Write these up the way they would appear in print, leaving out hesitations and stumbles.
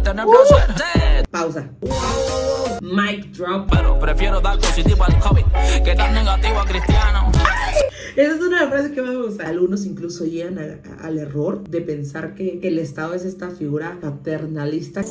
tener placer. Pausa. Mic drop. Pero prefiero dar positivo al COVID que dar negativo a Cristiano. Esa es una de las frases que más me gusta. Algunos incluso llegan al error de pensar que el Estado es esta figura paternalista.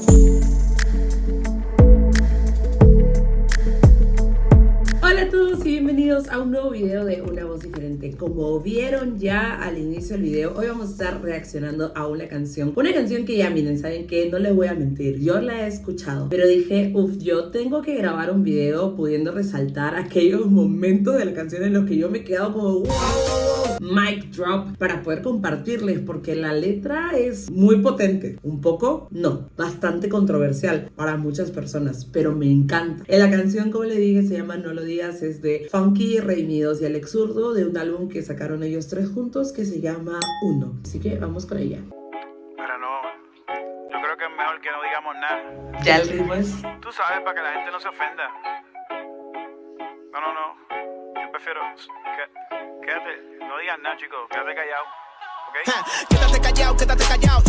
Hola a todos y bienvenidos a un nuevo video de Una Voz Diferente. Como vieron ya al inicio del video, hoy vamos a estar reaccionando a una canción. Una canción que ya miren, saben que no les voy a mentir, yo la he escuchado, pero dije, yo tengo que grabar un video pudiendo resaltar aquellos momentos de la canción en los que yo me he quedado como wow. Mic drop para poder compartirles, porque la letra es muy potente, un poco, no, bastante controversial para muchas personas, pero me encanta. En la canción, como le dije, se llama No Lo Digas, es de Funky, Reinidos y Alex Zurdo, de un álbum que sacaron ellos tres juntos que se llama Uno. Así que vamos con ella. Pero no, yo creo que es mejor que no digamos nada. Ya el ritmo es... Tú sabes, para que la gente no se ofenda. No, yo prefiero... Quédate, no digas nada, chicos, quédate callado, ¿ok? Quédate callado.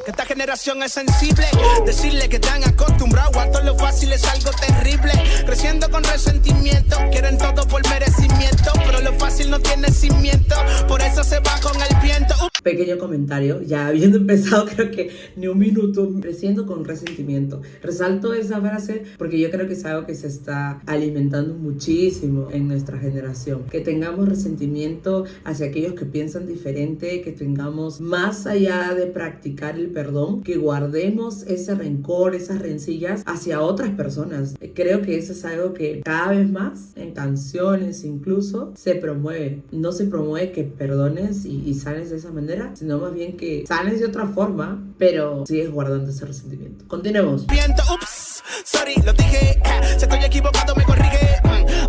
Que esta generación es sensible. Decirle que están acostumbrados a todo lo fácil es algo terrible. Creciendo con resentimiento, quieren todo por merecimiento, pero lo fácil no tiene cimiento, por eso se va con el viento. Pequeño comentario, ya habiendo empezado creo que ni un minuto, creciendo con resentimiento. Resalto esa frase porque yo creo que es algo que se está alimentando muchísimo en nuestra generación. Que tengamos resentimiento hacia aquellos que piensan diferente, que tengamos más allá de practicar el perdón, que guardemos ese rencor, esas rencillas hacia otras personas. Creo que eso es algo que cada vez más en canciones incluso se promueve. No se promueve que perdones y sanes de esa manera, sino más bien que sanes de otra forma, pero sigues guardando ese resentimiento. Continuemos. Ups, sorry, lo dije. Si estoy equivocado me corrige.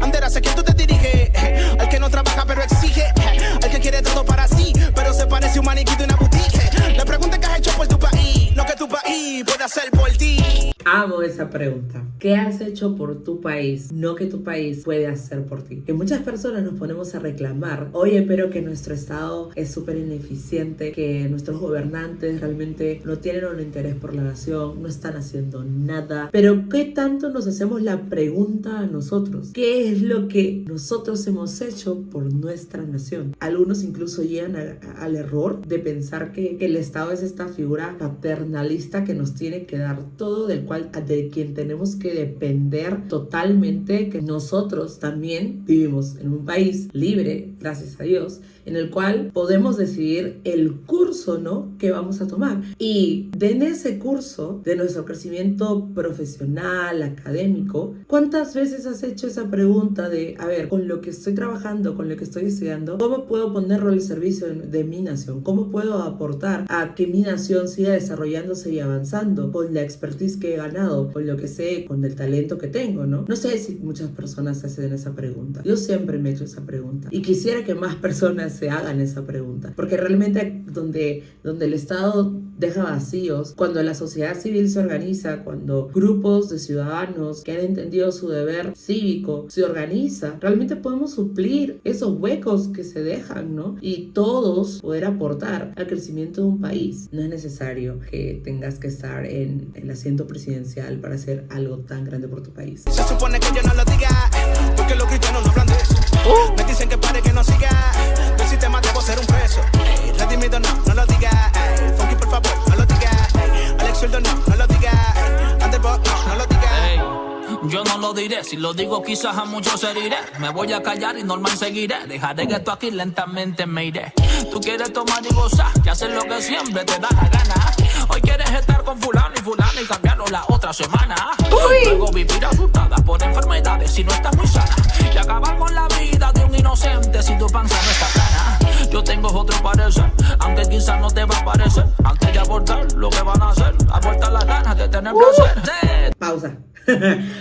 Anderas, ¿a quién tú te diriges? Al que no trabaja pero exige. Al que quiere todo para sí, pero se parece un maniquí de una boutique. Le pregunta qué has hecho por tu país, lo que tu país puede hacer por ti. Amo esa pregunta. ¿Qué has hecho por tu país? No que tu país puede hacer por ti. Que muchas personas nos ponemos a reclamar, oye, pero que nuestro Estado es súper ineficiente, que nuestros gobernantes realmente no tienen un interés por la nación, no están haciendo nada. Pero ¿qué tanto nos hacemos la pregunta a nosotros? ¿Qué es lo que nosotros hemos hecho por nuestra nación? Algunos incluso llegan al error de pensar que el Estado es esta figura paternalista que nos tiene que dar todo, de quien tenemos que depender totalmente, que nosotros también vivimos en un país libre, gracias a Dios, en el cual podemos decidir el curso, ¿no?, que vamos a tomar. Y en ese curso de nuestro crecimiento profesional, académico, ¿cuántas veces has hecho esa pregunta de, a ver, con lo que estoy trabajando, con lo que estoy estudiando, ¿cómo puedo ponerlo al servicio de mi nación? ¿Cómo puedo aportar a que mi nación siga desarrollándose y avanzando con la expertise que he ganado, con lo que sé, con el talento que tengo, ¿no? No sé si muchas personas hacen esa pregunta. Yo siempre me he hecho esa pregunta y quisiera que más personas se hagan esa pregunta, porque realmente donde el Estado deja vacíos, cuando la sociedad civil se organiza, cuando grupos de ciudadanos que han entendido su deber cívico se organiza, realmente podemos suplir esos huecos que se dejan, ¿no? Y todos poder aportar al crecimiento de un país. No es necesario que tengas que estar en el asiento presidencial para hacer algo tan grande por tu país. Se supone que yo no lo diga, porque los cristianos no hablan de eso. Me dicen que pare, que no siga. Del sistema debo ser un preso. Redimido no lo diga. Funky, por favor, no lo diga. Alex Zurdo no lo diga. Underbot no lo diga. Yo no lo diré, si lo digo quizás a muchos heriré. Me voy a callar y normal seguiré. Dejaré que esto aquí lentamente me iré. Tú quieres tomar y gozar y hacer lo que siempre te da la gana. Hoy quieres estar con fulano y cambiarlo la otra semana. Luego vivir asustada por enfermedades si no estás muy sana. Y acabar con la vida de un inocente si tu panza no está plana. Yo tengo otro parecer, aunque quizás no te va a parecer. Antes de abortar lo que van a hacer, abortar las ganas de tener placer. Pausa.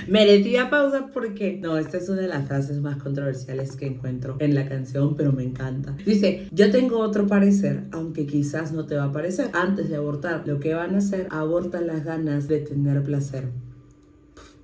Merecía pausa porque no, esta es una de las frases más controversiales que encuentro en la canción, pero me encanta. Dice, yo tengo otro parecer, aunque quizás no te va a parecer. Antes de abortar lo que van a hacer, abortan las ganas de tener placer.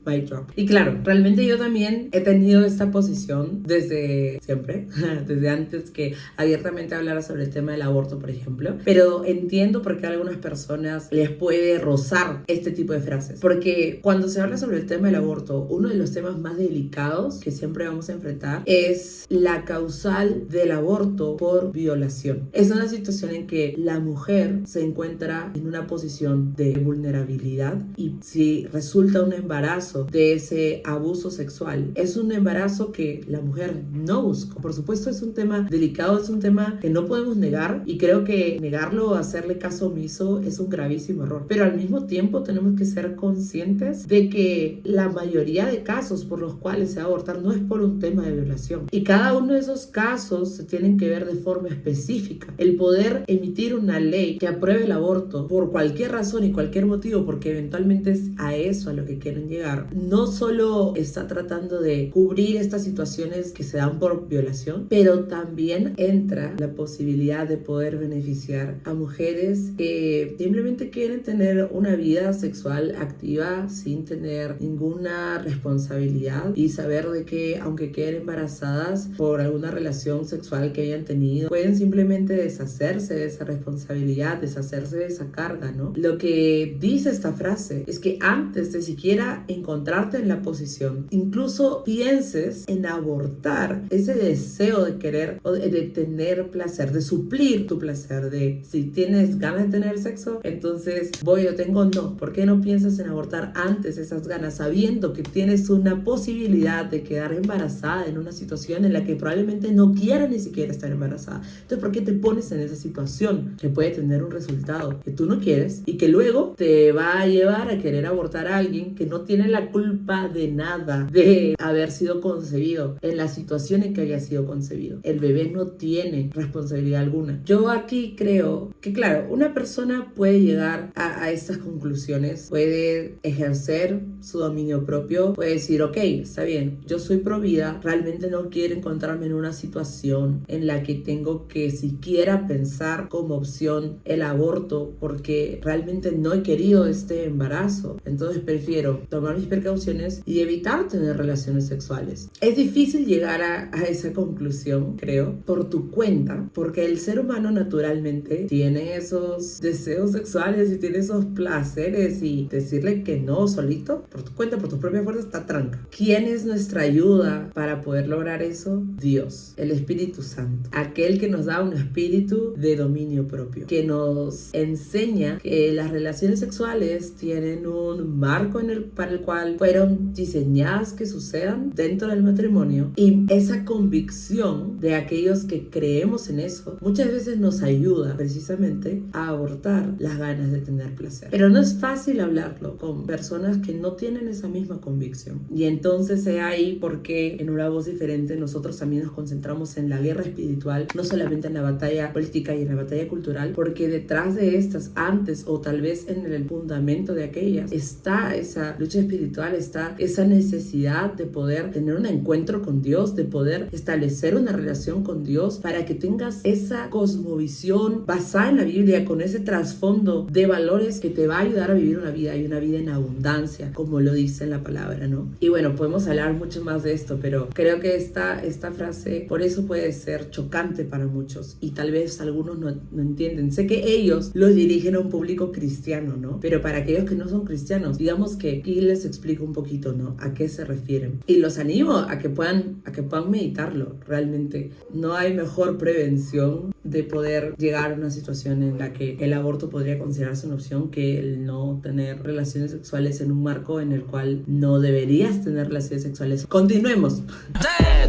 Mic drop. Y claro, realmente yo también he tenido esta posición desde siempre, desde antes que abiertamente hablara sobre el tema del aborto, por ejemplo. Pero entiendo por qué a algunas personas les puede rozar este tipo de frases. Porque cuando se habla sobre el tema del aborto, uno de los temas más delicados que siempre vamos a enfrentar es la causal del aborto por violación. Es una situación en que la mujer se encuentra en una posición de vulnerabilidad y si resulta un embarazo de ese abuso sexual, es un embarazo que la mujer no buscó. Por supuesto, es un tema delicado, es un tema que no podemos negar y creo que negarlo o hacerle caso omiso es un gravísimo error. Pero al mismo tiempo tenemos que ser conscientes de que la mayoría de casos por los cuales se va a abortar no es por un tema de violación. Y cada uno de esos casos se tienen que ver de forma específica. El poder emitir una ley que apruebe el aborto por cualquier razón y cualquier motivo, porque eventualmente es a eso a lo que quieren llegar, no solo está tratando de cubrir estas situaciones que se dan por violación, pero también entra la posibilidad de poder beneficiar a mujeres que simplemente quieren tener una vida sexual activa sin tener ninguna responsabilidad y saber de que aunque queden embarazadas por alguna relación sexual que hayan tenido, pueden simplemente deshacerse de esa responsabilidad, deshacerse de esa carga, ¿no? Lo que dice esta frase es que antes de siquiera encontrarte en la posición, incluso pienses en abortar ese deseo de querer o de tener placer, de suplir tu placer, de si tienes ganas de tener sexo, entonces voy o tengo no. ¿Por qué no piensas en abortar antes esas ganas, sabiendo que tienes una posibilidad de quedar embarazada en una situación en la que probablemente no quieras ni siquiera estar embarazada? Entonces, ¿por qué te pones en esa situación que puede tener un resultado que tú no quieres y que luego te va a llevar a querer abortar a alguien que no tiene la culpa de nada de haber sido concebido en la situación en que haya sido concebido? El bebé no tiene responsabilidad alguna. Yo aquí creo que, claro, una persona puede llegar a estas conclusiones, puede ejercer su dominio propio, puede decir, ok, está bien, yo soy pro vida, realmente no quiero encontrarme en una situación en la que tengo que siquiera pensar como opción el aborto porque realmente no he querido este embarazo, entonces prefiero tomar mis precauciones y evitar tener relaciones sexuales. Es difícil llegar a esa conclusión, creo, por tu cuenta, porque el ser humano naturalmente tiene esos deseos sexuales y tiene esos placeres, y decirle que no solito, por tu cuenta, por tu propia fuerza, está tranca. ¿Quién es nuestra ayuda para poder lograr eso? Dios, el Espíritu Santo, aquel que nos da un espíritu de dominio propio, que nos enseña que las relaciones sexuales tienen un marco para el cual fueron diseñadas que sucedan dentro del matrimonio, y esa convicción de aquellos que creemos en eso muchas veces nos ayuda precisamente a abortar las ganas de tener placer. Pero no es fácil hablarlo con personas que no tienen esa misma convicción, y entonces es ahí porque en Una Voz Diferente nosotros también nos concentramos en la guerra espiritual, no solamente en la batalla política y en la batalla cultural, porque detrás de estas, antes o tal vez en el fundamento de aquellas, está esa lucha espiritual, está esa necesidad de poder tener un encuentro con Dios, de poder establecer una relación con Dios, para que tengas esa cosmovisión basada en la Biblia, con ese trasfondo de valores que te va a ayudar a vivir una vida, y una vida en abundancia, como lo dice en la palabra, ¿no? Y bueno, podemos hablar mucho más de esto, pero creo que esta frase por eso puede ser chocante para muchos, y tal vez algunos no entienden. Sé que ellos los dirigen a un público cristiano, ¿no? Pero para aquellos que no son cristianos, digamos que aquí les explico un poquito, ¿no? A qué se refieren. Y los animo a que puedan meditarlo. Realmente no hay mejor prevención de poder llegar a una situación en la que el aborto podría considerarse una opción que el no tener relaciones sexuales en un marco en el cual no deberías tener relaciones sexuales. Continuemos.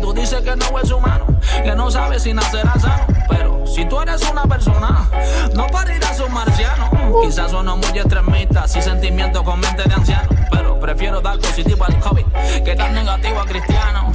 Tú dices que no es humano, que no sabes si nacerá sano, pero si tú eres una persona, no parirás un marciano. Quizás sueno muy extremista, sin sentimientos con mente de anciano, pero prefiero dar positivo al COVID que dar negativo a cristiano.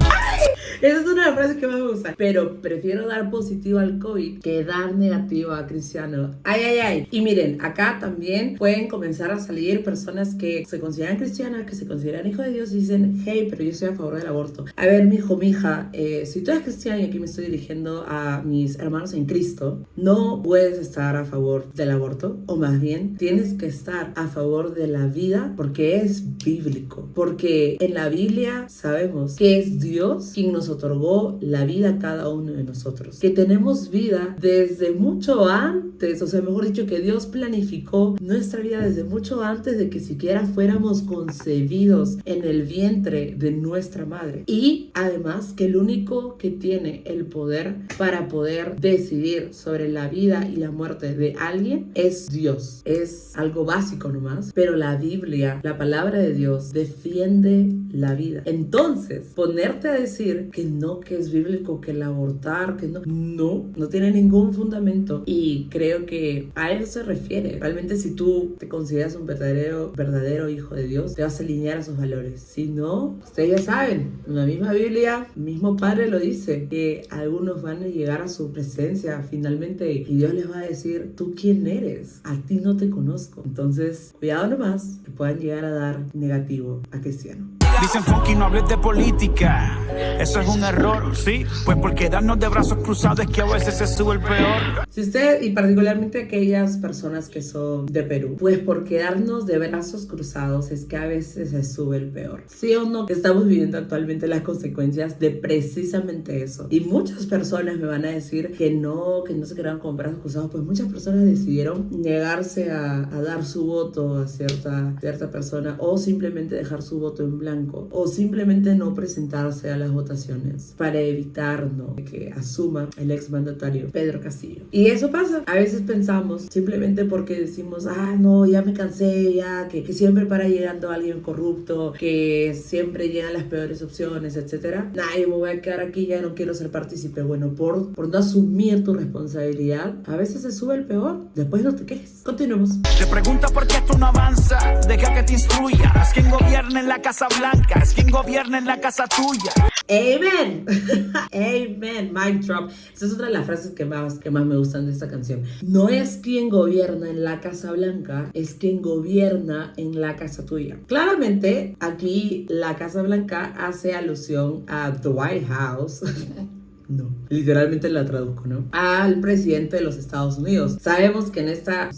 Esa es una de las frases que más me gusta. Pero prefiero dar positivo al COVID que dar negativo a Cristiano. Ay, ay, ay. Y miren, acá también pueden comenzar a salir personas que se consideran cristianas, que se consideran hijos de Dios y dicen, hey, pero yo estoy a favor del aborto. A ver, mijo, mija, si tú eres cristiano, y aquí me estoy dirigiendo a mis hermanos en Cristo, no puedes estar a favor del aborto, o más bien, tienes que estar a favor de la vida porque es bíblico. Porque en la Biblia sabemos que es Dios quien nos otorgó la vida a cada uno de nosotros. Que tenemos vida desde mucho antes, o sea, mejor dicho, que Dios planificó nuestra vida desde mucho antes de que siquiera fuéramos concebidos en el vientre de nuestra madre. Y además que el único que tiene el poder para poder decidir sobre la vida y la muerte de alguien es Dios. Es algo básico nomás, pero la Biblia, la palabra de Dios, defiende la vida. Entonces, ponerte a decir que no, que es bíblico, que el abortar, que no tiene ningún fundamento, y creo que a eso se refiere. Realmente, si tú te consideras un verdadero hijo de Dios, te vas a alinear a sus valores. Si no, ustedes ya saben, en la misma Biblia, el mismo Padre lo dice, que algunos van a llegar a su presencia finalmente y Dios les va a decir, ¿tú quién eres? A ti no te conozco. Entonces, cuidado nomás que puedan llegar a dar negativo a Cristiano. Dicen funky, no hables de política. Eso es un error, ¿sí? Pues por quedarnos de brazos cruzados es que a veces se sube el peor. Si usted, y particularmente aquellas personas que son de Perú, pues por quedarnos de brazos cruzados es que a veces se sube el peor. ¿Sí o no? Estamos viviendo actualmente las consecuencias de precisamente eso. Y muchas personas me van a decir que no se quedaron con brazos cruzados, pues muchas personas decidieron negarse a dar su voto a cierta persona, o simplemente dejar su voto en blanco, o simplemente no presentarse a las votaciones para evitar que asuma el exmandatario Pedro Castillo. Y eso pasa. A veces pensamos, simplemente porque decimos, no, ya me cansé, ya que siempre para llegando alguien corrupto, que siempre llegan las peores opciones, etcétera. Yo me voy a quedar aquí, ya no quiero ser partícipe. Bueno, por no asumir tu responsabilidad, a veces se sube el peor. Después no te quejes. Continuemos. Te pregunta por qué esto no avanza. Deja que te instruya. Es quien gobierna en la Casa Blanca. Es quien gobierna en la casa tuya. Amen. Amen. Mic drop. Esa es otra de las frases que más me gustan de esta canción. No es quien gobierna en la Casa Blanca, es quien gobierna en la casa tuya. Claramente, aquí la Casa Blanca hace alusión a The White House. No, literalmente la traduzco, ¿no? Al presidente de los Estados Unidos. Sabemos que en esta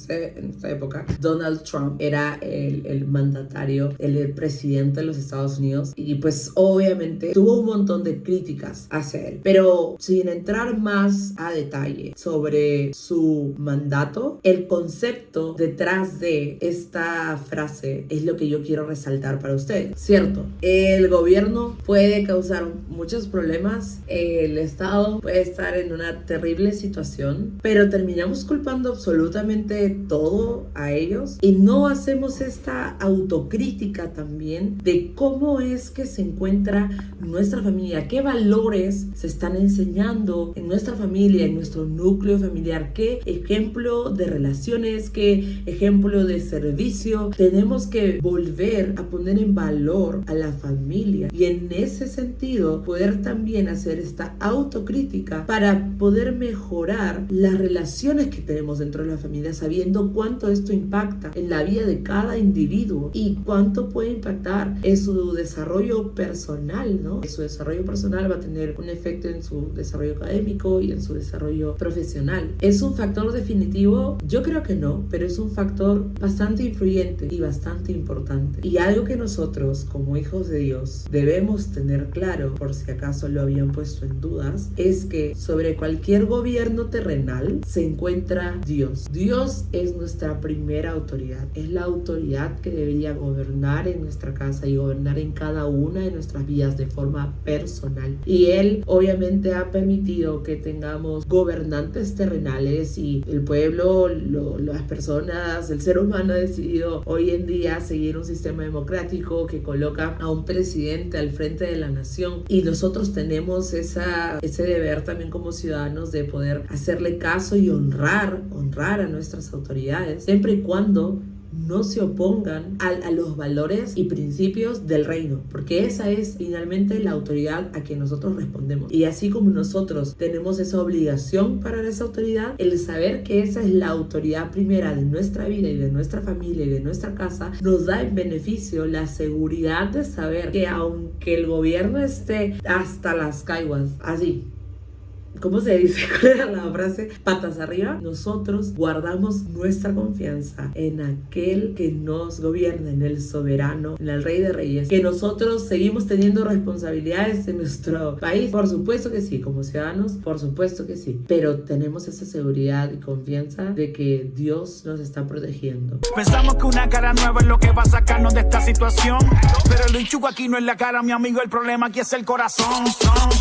época Donald Trump era el mandatario, el presidente de los Estados Unidos, y pues obviamente tuvo un montón de críticas hacia él. Pero sin entrar más a detalle sobre su mandato, el concepto detrás de esta frase es lo que yo quiero resaltar para ustedes. Cierto, el gobierno puede causar muchos problemas, el Estado puede estar en una terrible situación, pero terminamos culpando absolutamente todo a ellos y no hacemos esta autocrítica también de cómo es que se encuentra nuestra familia, qué valores se están enseñando en nuestra familia, en nuestro núcleo familiar, qué ejemplo de relaciones, qué ejemplo de servicio. Tenemos que volver a poner en valor a la familia y en ese sentido poder también hacer esta autocrítica para poder mejorar las relaciones que tenemos dentro de la familia, sabiendo cuánto esto impacta en la vida de cada individuo y cuánto puede impactar en su desarrollo personal, ¿no? Su desarrollo personal va a tener un efecto en su desarrollo académico y en su desarrollo profesional. ¿Es un factor definitivo? Yo creo que no, pero es un factor bastante influyente y bastante importante. Y algo que nosotros, como hijos de Dios, debemos tener claro, por si acaso lo habían puesto en dudas, es que sobre cualquier gobierno terrenal se encuentra Dios. Dios es nuestra primera autoridad, es la autoridad que debería gobernar en nuestra casa y gobernar en cada una de nuestras vidas de forma personal. Y Él obviamente ha permitido que tengamos gobernantes terrenales y el pueblo, las personas, el ser humano ha decidido hoy en día seguir un sistema democrático que coloca a un presidente al frente de la nación, y nosotros tenemos ese deber también como ciudadanos de poder hacerle caso y honrar a nuestras autoridades, siempre y cuando no se opongan a los valores y principios del reino, porque esa es finalmente la autoridad a que nosotros respondemos. Y así como nosotros tenemos esa obligación para esa autoridad, el saber que esa es la autoridad primera de nuestra vida y de nuestra familia y de nuestra casa, nos da en beneficio la seguridad de saber que aunque el gobierno esté hasta las caiguas, así, ¿cómo se dice? ¿Cuál era la frase? Patas arriba. Nosotros guardamos nuestra confianza en aquel que nos gobierna, en el soberano, en el Rey de Reyes. Que nosotros seguimos teniendo responsabilidades en nuestro país. Por supuesto que sí, como ciudadanos, por supuesto que sí. Pero tenemos esa seguridad y confianza de que Dios nos está protegiendo. Pensamos que una cara nueva es lo que va a sacarnos de esta situación, pero el enchugo aquí no es la cara, mi amigo, el problema aquí es el corazón.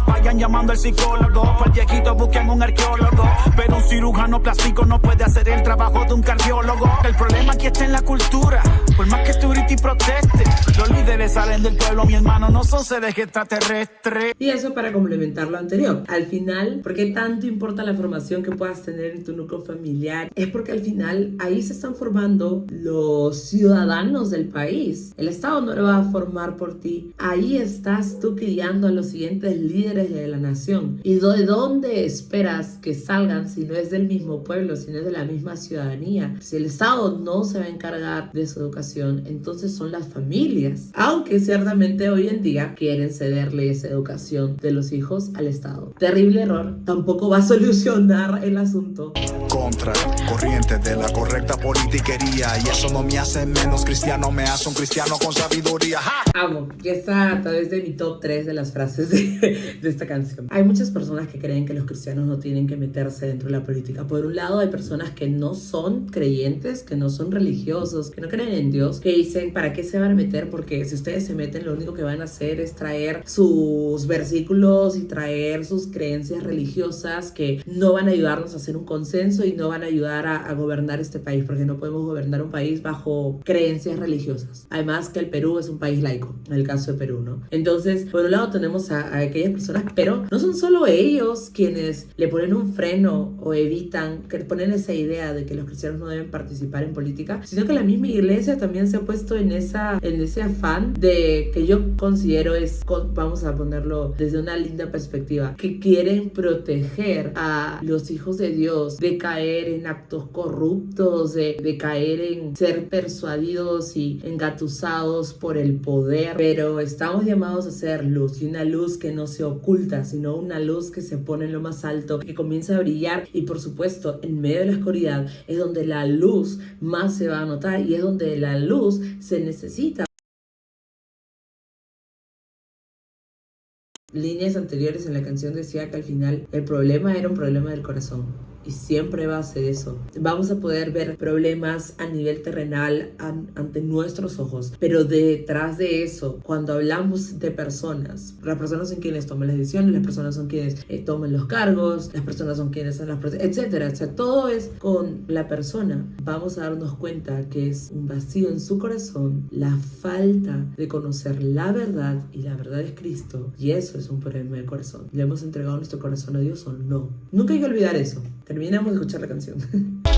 Vayan llamando al psicólogo, para el viejito busquen un arqueólogo, pero un cirujano plástico no puede hacer el trabajo de un cardiólogo. El problema aquí está en la cultura, por más que tú grites y proteste, los líderes salen del pueblo, mi hermano, no son seres extraterrestres. Y eso para complementar lo anterior. Al final, ¿por qué tanto importa la formación que puedas tener en tu núcleo familiar? Es porque al final ahí se están formando los ciudadanos del país. El Estado no lo va a formar por ti. Ahí estás tú criando a los siguientes líderes de la nación. ¿Y de dónde esperas que salgan si no es del mismo pueblo, si no es de la misma ciudadanía? Si el Estado no se va a encargar de su educación, entonces son las familias. Aunque ciertamente hoy en día quieren cederle esa educación de los hijos al Estado. Terrible error. Tampoco va a solucionar el asunto. Contra corriente de la correcta politiquería, y eso no me hace menos cristiano, me hace un cristiano con sabiduría. ¡Ja! Amo, que está a través de mi top 3 de las frases de esta canción. Hay muchas personas que creen que los cristianos no tienen que meterse dentro de la política. Por un lado, hay personas que no son creyentes, que no son religiosos, que no creen en Dios, que dicen, ¿para qué se van a meter? Porque si ustedes se meten, lo único que van a hacer es traer sus versículos y traer sus creencias religiosas que no van a ayudarnos a hacer un consenso y no van a ayudar a gobernar este país, porque no podemos gobernar un país bajo creencias religiosas. Además que el Perú es un país laico, en el caso de Perú, ¿no? Entonces, por un lado tenemos a aquellas personas, pero no son solo ellos quienes le ponen un freno o evitan, que ponen esa idea de que los cristianos no deben participar en política, sino que la misma iglesia también se ha puesto en ese afán de que yo considero es, vamos a ponerlo desde una linda perspectiva, que quieren proteger a los hijos de Dios de caer en actos corruptos, de caer en ser persuadidos y engatusados por el poder. Pero estamos llamados a ser luz, y una luz que no se oculta, sino una luz que se pone en lo más alto, que comienza a brillar. Y por supuesto, en medio de la oscuridad es donde la luz más se va a notar, y es donde la luz se necesita. Líneas anteriores en la canción decía que al final el problema era un problema del corazón. Y siempre va a ser eso. Vamos a poder ver problemas a nivel terrenal ante nuestros ojos, pero detrás de eso, cuando hablamos de personas, las personas son quienes toman las decisiones, las personas son quienes toman los cargos, las personas son quienes son las etcétera, etcétera. Todo es con la persona. Vamos a darnos cuenta que es un vacío en su corazón, la falta de conocer la verdad, y la verdad es Cristo, y eso es un problema del corazón. ¿Le hemos entregado nuestro corazón a Dios o no? Nunca hay que olvidar eso. Terminemos de escuchar la canción.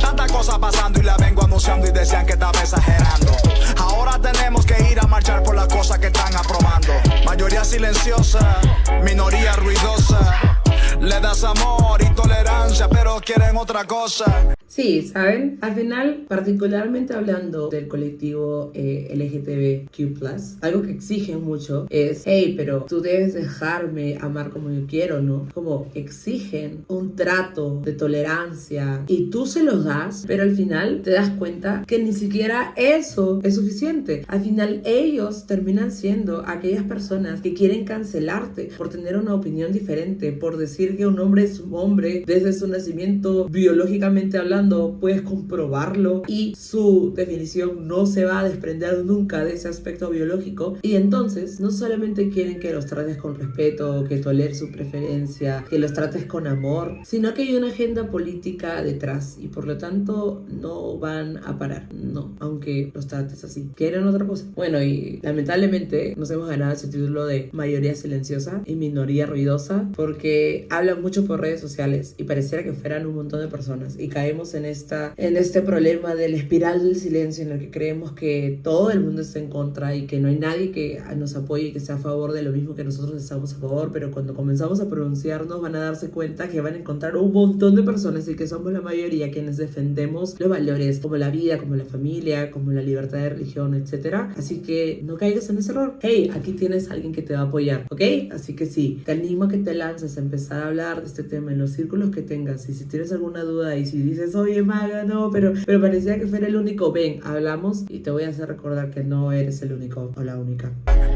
Tanta cosa pasando y la vengo anunciando y decían que estaba exagerando. Ahora tenemos que ir a marchar por las cosas que están aprobando. Mayoría silenciosa, minoría ruidosa. Le das amor y tolerancia, pero quieren otra cosa. Sí, ¿saben? Al final, particularmente hablando del colectivo LGTBQ+, algo que exigen mucho es, hey, pero tú debes dejarme amar como yo quiero, ¿no? Como exigen un trato de tolerancia y tú se los das, pero al final te das cuenta que ni siquiera eso es suficiente. Al final ellos terminan siendo aquellas personas que quieren cancelarte por tener una opinión diferente, por decir que un hombre es un hombre desde su nacimiento, biológicamente hablando, puedes comprobarlo, y su definición no se va a desprender nunca de ese aspecto biológico. Y entonces no solamente quieren que los trates con respeto, que toleres su preferencia, que los trates con amor, sino que hay una agenda política detrás, y por lo tanto no van a parar, no, aunque los trates así. Quieren otra cosa. Bueno, y lamentablemente nos hemos ganado ese título de mayoría silenciosa y minoría ruidosa, porque hablan mucho por redes sociales y pareciera que fueran un montón de personas, y caemos caemos en este problema del espiral del silencio en el que creemos que todo el mundo está en contra y que no hay nadie que nos apoye y que esté a favor de lo mismo que nosotros estamos a favor, pero cuando comenzamos a pronunciarnos van a darse cuenta que van a encontrar un montón de personas y que somos la mayoría quienes defendemos los valores como la vida, como la familia, como la libertad de religión, etcétera. Así que no caigas en ese error. Hey, aquí tienes a alguien que te va a apoyar, ¿ok? Así que sí, te animo a que te lances a empezar a hablar de este tema en los círculos que tengas, y si tienes alguna duda y si dices, oye Maga, no, pero parecía que fuera el único, ven, hablamos y te voy a hacer recordar que no eres el único o la única.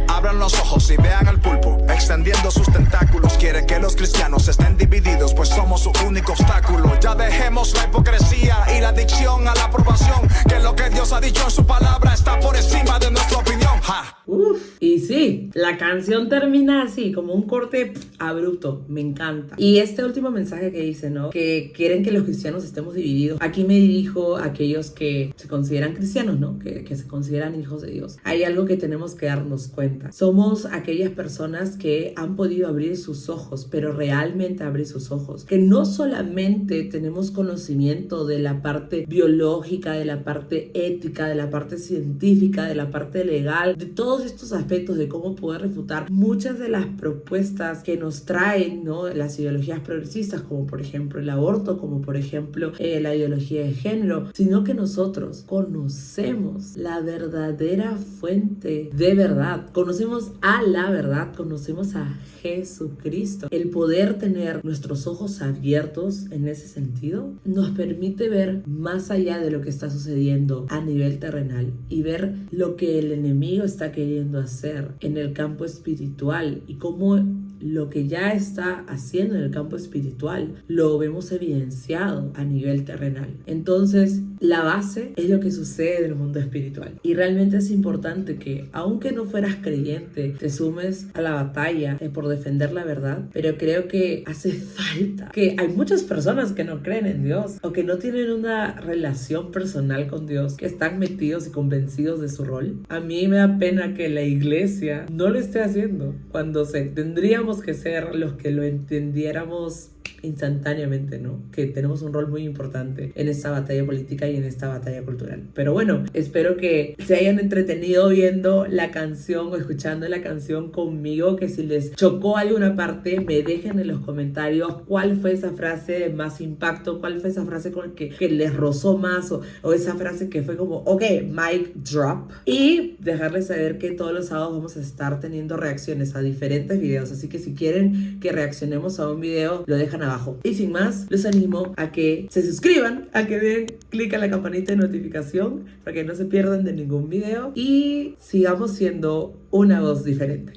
Abran los ojos y vean al pulpo extendiendo sus tentáculos. Quiere que los cristianos estén divididos, pues somos su único obstáculo. Ya dejemos la hipocresía y la adicción a la aprobación, que lo que Dios ha dicho en su palabra está por encima de nuestra opinión. Y sí, la canción termina así, como un corte abrupto, me encanta. Y este último mensaje que dice, ¿no? Que quieren que los cristianos estemos divididos. Aquí me dirijo a aquellos que se consideran cristianos, ¿no? Que se consideran hijos de Dios. Hay algo que tenemos que darnos cuenta. Somos aquellas personas que han podido abrir sus ojos, pero realmente abrir sus ojos. Que no solamente tenemos conocimiento de la parte biológica, de la parte ética, de la parte científica, de la parte legal, de todos estos aspectos de cómo poder refutar muchas de las propuestas que nos traen, ¿no? Las ideologías progresistas, como por ejemplo el aborto, como por ejemplo la ideología de género, sino que nosotros conocemos la verdadera fuente de verdad, conocemos a la verdad, conocemos a Jesucristo. El poder tener nuestros ojos abiertos en ese sentido nos permite ver más allá de lo que está sucediendo a nivel terrenal y ver lo que el enemigo está queriendo hacer en el campo espiritual y cómo lo que ya está haciendo en el campo espiritual lo vemos evidenciado a nivel terrenal. Entonces, la base es lo que sucede en el mundo espiritual. Y realmente es importante que, aunque no fueras creyente, te sumes a la batalla por defender la verdad. Pero creo que hace falta, que hay muchas personas que no creen en Dios o que no tienen una relación personal con Dios, que están metidos y convencidos de su rol. A mí me da pena que la iglesia no lo esté haciendo cuando tendríamos que ser los que lo entendiéramos instantáneamente, ¿no? Que tenemos un rol muy importante en esta batalla política y en esta batalla cultural. Pero bueno, espero que se hayan entretenido viendo la canción o escuchando la canción conmigo, que si les chocó alguna parte, me dejen en los comentarios cuál fue esa frase de más impacto, cuál fue esa frase con que les rozó más o esa frase que fue como, ok, mic drop. Y dejarles saber que todos los sábados vamos a estar teniendo reacciones a diferentes videos, así que si quieren que reaccionemos a un video, lo dejan abajo. Y sin más, los animo a que se suscriban, a que den clic a la campanita de notificación para que no se pierdan de ningún video y sigamos siendo una voz diferente.